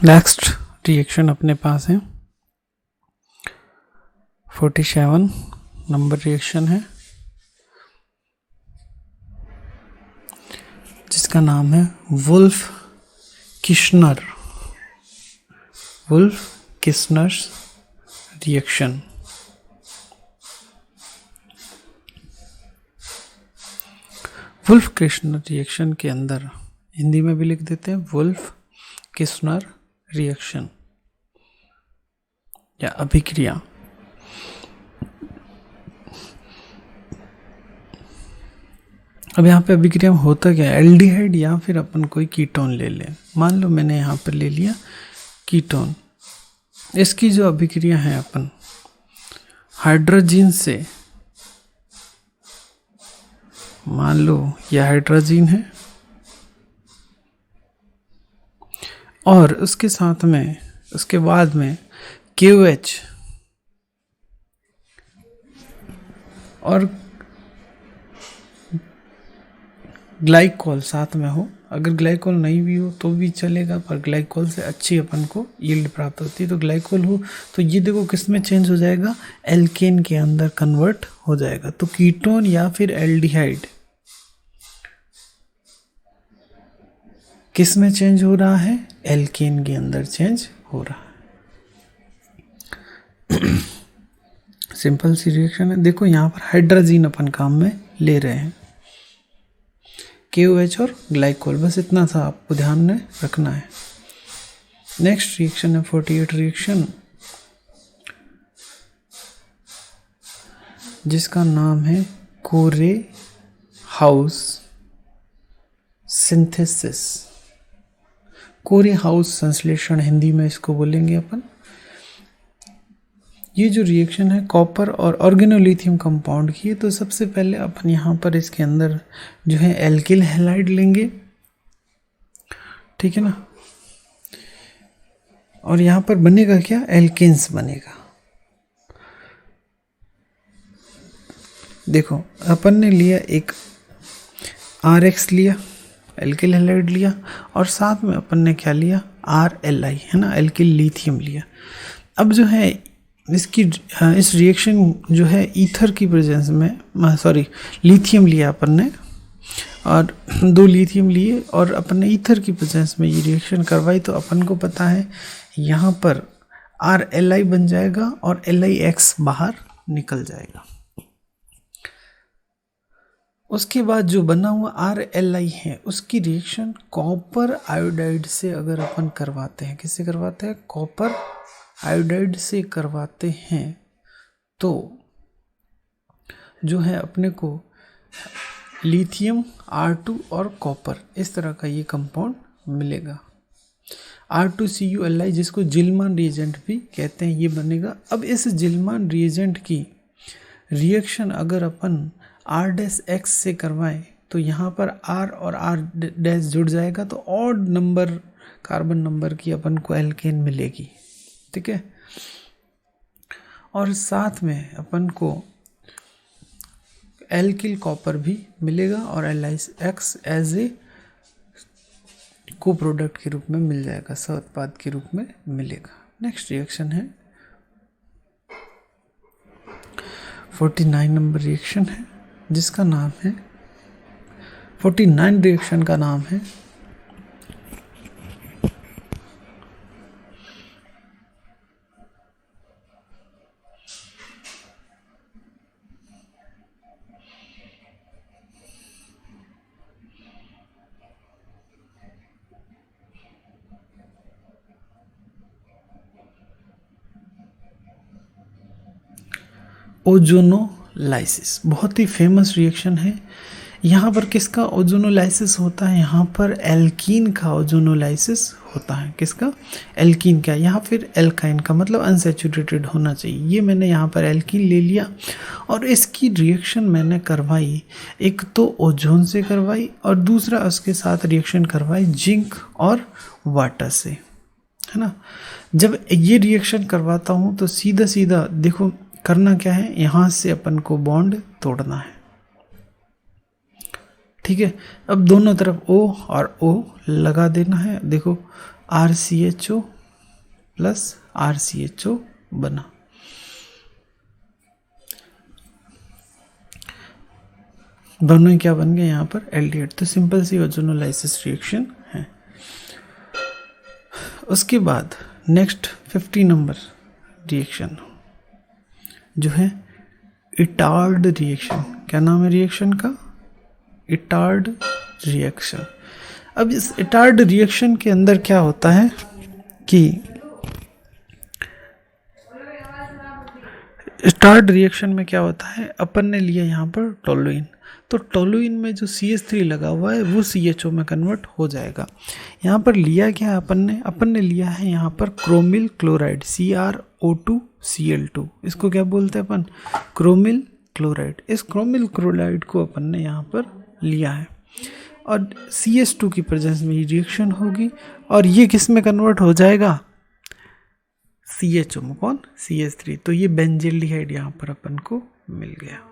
Next reaction अपने पास है 47 number reaction है जिसका नाम है Wolff Kishner's reaction. Wolff Kishner reaction के अंदर हिंदी में भी लिख देते हैं वुल्फ किश्नर रिएक्शन या अभिक्रिया। अब यहाँ पे अभिक्रिया में होता क्या है, एल्डिहाइड या फिर अपन कोई कीटोन ले लें। मान लो मैंने यहाँ पर ले लिया कीटोन। इसकी जो अभिक्रिया है अपन हाइड्रोजन से, मान लो यह हाइड्रोजन है और उसके साथ में उसके बाद में KOH और ग्लाइकोल साथ में हो। अगर ग्लाइकोल नहीं भी हो तो भी चलेगा, पर ग्लाइकोल से अच्छी अपन को यील्ड प्राप्त होती है। तो ग्लाइकोल हो तो ये देखो किस में चेंज हो जाएगा, एल्केन के अंदर कन्वर्ट हो जाएगा। तो कीटोन या फिर एल्डिहाइड किस में चेंज हो रहा है, एल्केन के अंदर चेंज हो रहा है। सिंपल सी रिएक्शन है। देखो यहाँ पर हाइड्रोजन अपन काम में ले रहे हैं, KOH और ग्लाइकोल, बस इतना सा आपको ध्यान में रखना है। नेक्स्ट रिएक्शन है 48 रिएक्शन जिसका नाम है कोरे हाउस सिंथेसिस। कोरे हाउस संश्लेषण हिंदी में इसको बोलेंगे अपन। ये जो रिएक्शन है कॉपर और ऑर्गेनोलिथियम कंपाउंड की है। तो सबसे पहले अपन यहाँ पर इसके अंदर जो है एल्किल हैलाइड लेंगे, ठीक है ना। और यहाँ पर बनेगा क्या, एल्केन्स बनेगा। देखो अपन ने लिया एक RX लिया, एल्किल हैलाइड लिया, और साथ में अपन ने क्या लिया, RLI है ना, एल्किल लिथियम लिया। अब जो है इसकी इस रिएक्शन जो है ईथर की प्रेजेंस में, लिथियम लिया अपन ने और 2 लिथियम लिए और अपन ने ईथर की प्रेजेंस में ये रिएक्शन करवाई। तो अपन को पता है यहाँ पर RLI बन जाएगा और LIX बाहर निकल जाएगा। उसके बाद जो बना हुआ RLI है उसकी रिएक्शन कॉपर आयोडाइड से अगर अपन करवाते हैं, किससे करवाते हैं, कॉपर आयोडाइड से करवाते हैं, तो जो है अपने को लिथियम R2 और कॉपर इस तरह का ये कंपाउंड मिलेगा। R2CuLi जिसको जिल्मान रिएजेंट भी कहते हैं, ये बनेगा। अब इस जिल्मान रिएजेंट की रिएक्शन अगर अपन R' से करवाएं तो यहाँ पर R और R' जुड़ जाएगा, तो ऑड नंबर कार्बन नंबर की अपन को एल्केन मिलेगी, ठीक है। और साथ में अपन को एल्किल कॉपर भी मिलेगा और LIX एज ए को प्रोडक्ट के रूप में मिल जाएगा, सह उत्पाद के रूप में मिलेगा। नेक्स्ट रिएक्शन है 49 नंबर रिएक्शन है जिसका नाम है 49 रिएक्शन का नाम है ओजोनोलाइसिस। बहुत ही फेमस रिएक्शन है। यहाँ पर किसका ओजोनोलाइसिस होता है, यहाँ पर एल्कीन का ओजोनोलाइसिस होता है। किसका, एल्कीन का, यहाँ फिर एल्काइन का, मतलब अनसैचुरेटेड होना चाहिए। ये मैंने यहाँ पर एल्कीन ले लिया और इसकी रिएक्शन मैंने करवाई, एक तो ओजोन से करवाई और दूसरा उसके साथ रिएक्शन करवाई जिंक और वाटर से, है ना। जब ये रिएक्शन करवाता हूँ तो सीधा सीधा देखो करना क्या है, यहाँ से अपन को बॉन्ड तोड़ना है, ठीक है। अब दोनों तरफ O और O लगा देना है। देखो RCHO प्लस RCHO बना। दोनों ही क्या बन गए यहाँ पर, एल्डिहाइड। तो सिंपल सी ओजोनोलाइसिस रिएक्शन है। उसके बाद नेक्स्ट 50 नंबर रिएक्शन जो है इटार्ड रिएक्शन। क्या नाम है रिएक्शन का, इटार्ड रिएक्शन। अब इस इटार्ड रिएक्शन के अंदर क्या होता है कि इटार्ड रिएक्शन में क्या होता है, अपन ने लिया यहाँ पर टोलुइन, तो टोलुइन में जो CH3 लगा हुआ है वो CHO में कन्वर्ट हो जाएगा। यहाँ पर लिया क्या है अपन ने लिया है यहाँ पर क्रोमिल क्लोराइड CrO2Cl2। इसको क्या बोलते हैं अपन, क्रोमिल क्लोराइड। इस क्रोमिल क्लोराइड को अपन ने यहाँ पर लिया है और CH2 की प्रेजेंस में ये रिएक्शन होगी और ये किस में कन्वर्ट हो जाएगा, CHO में, कौन, CH3। तो ये बेंजील्डिहाइड यहाँ पर अपन को मिल गया।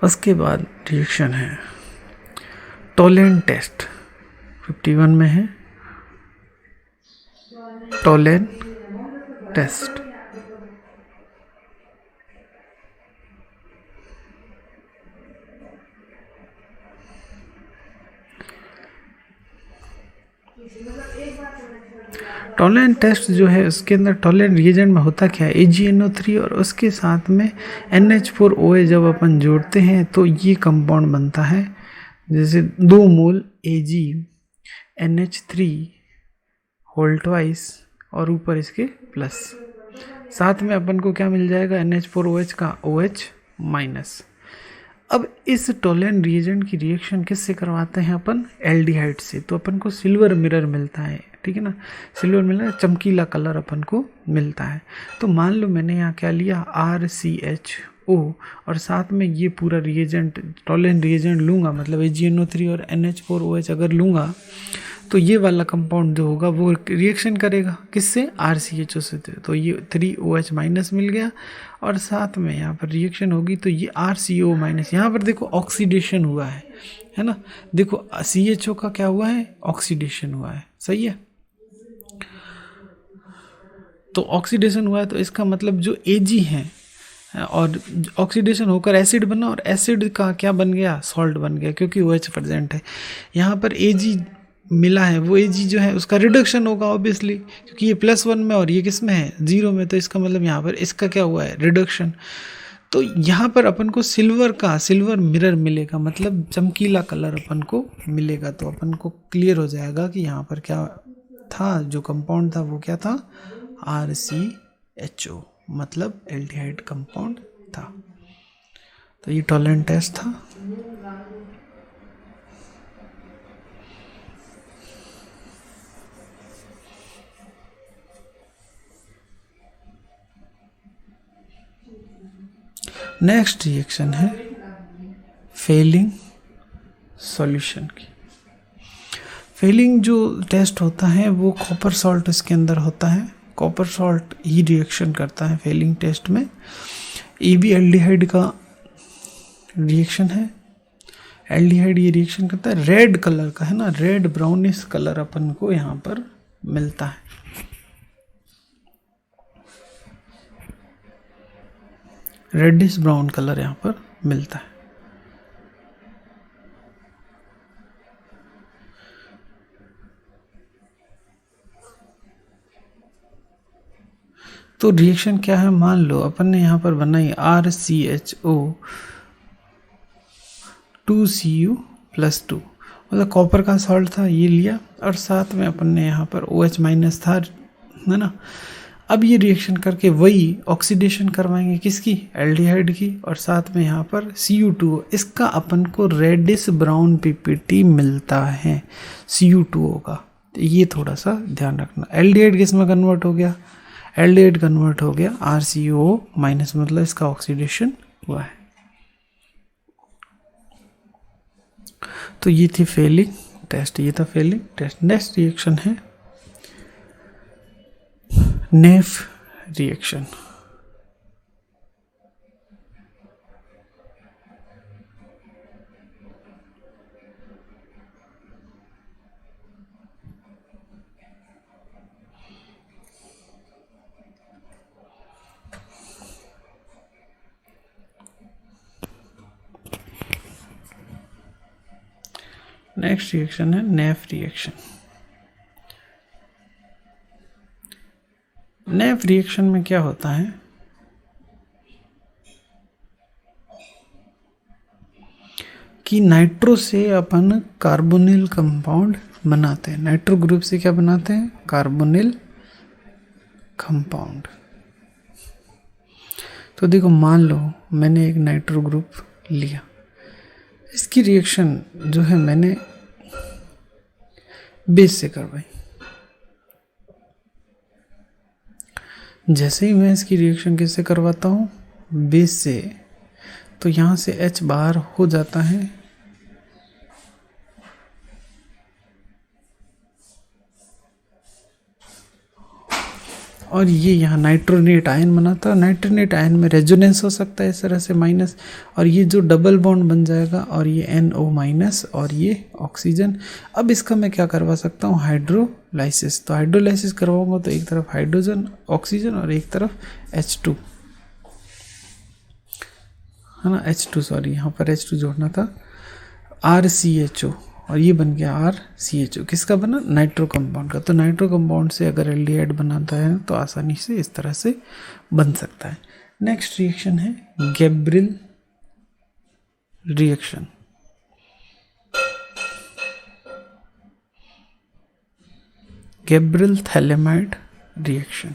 उसके बाद रिएक्शन है टोलेन टेस्ट, 51 में है टोलेन टेस्ट। टोलेन टेस्ट जो है उसके अंदर टोलेन रिएजेंट में होता क्या है, AgNO3 और उसके साथ में NH4OH जब अपन जोड़ते हैं तो ये कंपाउंड बनता है, जैसे 2 मोल AgNH3 होल ट्वाइस और ऊपर इसके प्लस, साथ में अपन को क्या मिल जाएगा, NH4OH का OH माइनस। अब इस टोलेन रिएजेंट की रिएक्शन किससे करवाते हैं अपन, एल्डिहाइड से। तो अपन को सिल्वर मिरर मिलता है, ठीक है ना, सिल्वर मिला, चमकीला कलर अपन को मिलता है। तो मान लो मैंने यहाँ क्या लिया, RCHO और साथ में ये पूरा रिएजेंट टोलेन रिएजेंट लूँगा, मतलब AgNO3 और NH4OH अगर लूँगा तो ये वाला कंपाउंड जो होगा वो रिएक्शन करेगा किससे, RCHO से। तो ये 3OH माइनस मिल गया और साथ में यहाँ पर रिएक्शन होगी तो ये RCO माइनस, यहाँ पर देखो ऑक्सीडेशन हुआ है ना, देखो CHO का क्या हुआ है, ऑक्सीडेशन हुआ है, सही है। तो ऑक्सीडेशन हुआ है तो इसका मतलब जो Ag है और ऑक्सीडेशन होकर एसिड बना और एसिड का क्या बन गया, सॉल्ट बन गया, क्योंकि OH प्रेजेंट है। यहाँ पर Ag मिला है, वो Ag जो है उसका रिडक्शन होगा ऑब्वियसली, क्योंकि ये +1 में और ये किस में है, 0 में, तो इसका मतलब यहाँ पर इसका क्या हुआ है, रिडक्शन। तो यहाँ पर अपन को सिल्वर मिरर मिलेगा, मतलब चमकीला कलर अपन को मिलेगा। तो अपन को क्लियर हो जाएगा कि यहाँ पर क्या था, जो कंपाउंड था वो क्या था, RCHO, मतलब एल्डिहाइड कंपाउंड था। तो ये टोलेन टेस्ट था। नेक्स्ट रिएक्शन है फेलिंग सॉल्यूशन की। फेलिंग जो टेस्ट होता है वो कॉपर सॉल्ट इसके अंदर होता है, कॉपर सॉल्ट ही रिएक्शन करता है फेलिंग टेस्ट में। ये भी एल्डिहाइड का रिएक्शन है, एल्डिहाइड ये रिएक्शन करता है, रेड कलर का है ना, रेड ब्राउनिश कलर अपन को यहाँ पर मिलता है। रेडिश ब्राउन कलर यहाँ पर मिलता है। तो रिएक्शन क्या है, मान लो अपन ने यहाँ पर बनाई RCHO 2Cu+2, मतलब कॉपर का सॉल्ट था ये लिया और साथ में अपन ने यहाँ पर OH माइनस था, है ना। अब ये रिएक्शन करके वही ऑक्सीडेशन करवाएंगे किसकी, एल्डिहाइड की, और साथ में यहाँ पर Cu2, इसका अपन को रेडिश ब्राउन PPT मिलता है, Cu2 होगा। तो ये थोड़ा सा ध्यान रखना। एल्डिहाइड किस में कन्वर्ट हो गया, एल्डिहाइड कन्वर्ट हो गया RCO माइनस, मतलब इसका ऑक्सीडेशन हुआ है। तो ये थी फेलिंग टेस्ट, ये था फेलिंग टेस्ट। नेक्स्ट रिएक्शन है नेफ रिएक्शन। नेक्स्ट रिएक्शन है नेफ रिएक्शन। नेफ रिएक्शन में क्या होता है कि नाइट्रो से अपन कार्बोनिल कंपाउंड बनाते हैं। नाइट्रो ग्रुप से क्या बनाते हैं? Carbonyl compound. तो देखो, मान लो मैंने एक नाइट्रो ग्रुप लिया, इसकी रिएक्शन जो है मैंने बेस से करवाई। जैसे ही मैं इसकी रिएक्शन किससे करवाता हूँ? बेस से। तो यहाँ से H बाहर हो जाता है और ये यहाँ नाइट्रोनेट आयन बनाता है। नाइट्रोनेट आयन में रेजोनेंस हो सकता है इस तरह से माइनस, और ये जो डबल बॉन्ड बन जाएगा और ये NO माइनस और ये ऑक्सीजन। अब इसका मैं क्या करवा सकता हूँ? हाइड्रोलाइसिस। तो हाइड्रोलाइसिस करवाऊंगा तो एक तरफ हाइड्रोजन ऑक्सीजन और एक तरफ H2, है ना, H2 सॉरी, यहाँ पर H2 जोड़ना था, RCHO, और ये बन गया RCHO। किसका बना? नाइट्रो कंपाउंड का। तो नाइट्रो कंपाउंड से अगर एल्डिहाइड बनाता है तो आसानी से इस तरह से बन सकता है। नेक्स्ट रिएक्शन है Gabriel reaction. Gabriel phthalimide reaction.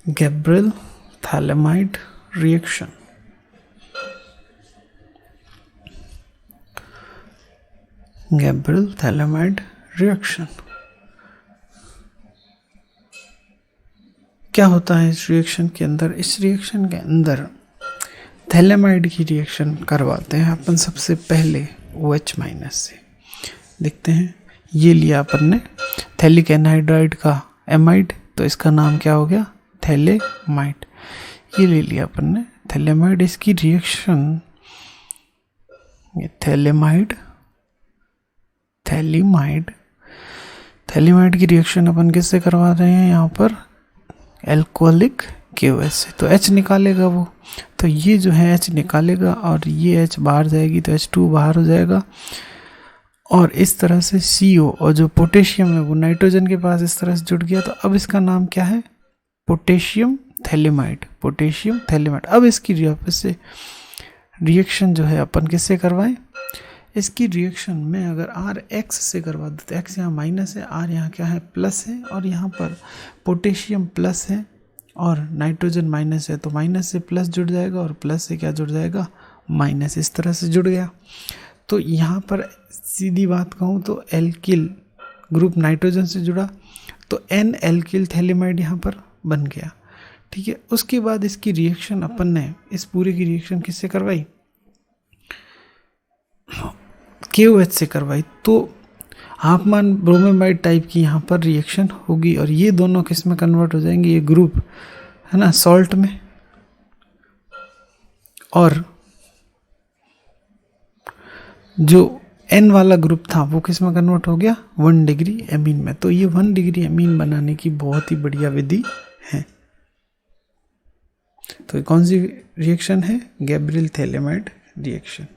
Gabriel thalamide reaction। Gabriel thalamide reaction क्या होता है इस रिएक्शन के अंदर? इस रिएक्शन के अंदर थैलेमाइड की रिएक्शन करवाते हैं अपन सबसे पहले OH माइनस से। देखते हैं, ये लिया अपन ने थैलिक एनहाइड्राइड का एमाइड, तो इसका नाम क्या हो गया? थैलेमाइड। ये ले लिया अपन ने थैलेमाइड। इसकी रिएक्शन ये थैलेमाइड की रिएक्शन अपन किससे करवा रहे हैं? यहाँ पर एल्कोहलिक KOH से। तो H निकालेगा वो, तो ये जो है H निकालेगा और ये H बाहर जाएगी तो H2 बाहर हो जाएगा, और इस तरह से CO, और जो पोटेशियम है वो नाइट्रोजन के पास इस तरह से जुड़ गया। तो अब इसका नाम क्या है? Potassium phthalimide. Potassium phthalimide. अब इसकी वापस से रिएक्शन जो है अपन किससे करवाएं? इसकी रिएक्शन में अगर RX से करवा दो तो X यहाँ माइनस है, R यहाँ क्या है? प्लस है, और यहाँ पर पोटेशियम प्लस है और नाइट्रोजन माइनस है, तो माइनस से प्लस जुड़ जाएगा और प्लस से क्या जुड़ जाएगा? माइनस। इस तरह से जुड़ गया। तो यहाँ पर सीधी बात कहूँ तो एल्किल ग्रुप नाइट्रोजन से जुड़ा, तो N एल्किल थैलेमाइड यहाँ पर बन गया। ठीक है, उसके बाद इसकी रिएक्शन अपन ने इस पूरे की रिएक्शन किससे करवाई? KOH से करवाई। तो हाफमान ब्रोमेमाइड टाइप की यहाँ पर रिएक्शन होगी, और ये दोनों किस में कन्वर्ट हो जाएंगे? ये ग्रुप है ना सॉल्ट में, और जो N वाला ग्रुप था वो किस में कन्वर्ट हो गया? 1 डिग्री एमीन में। तो ये 1 डिग्री एमीन बनाने की बहुत ही बढ़िया विधि है। तो कौन सी रिएक्शन है? Gabriel phthalimide reaction.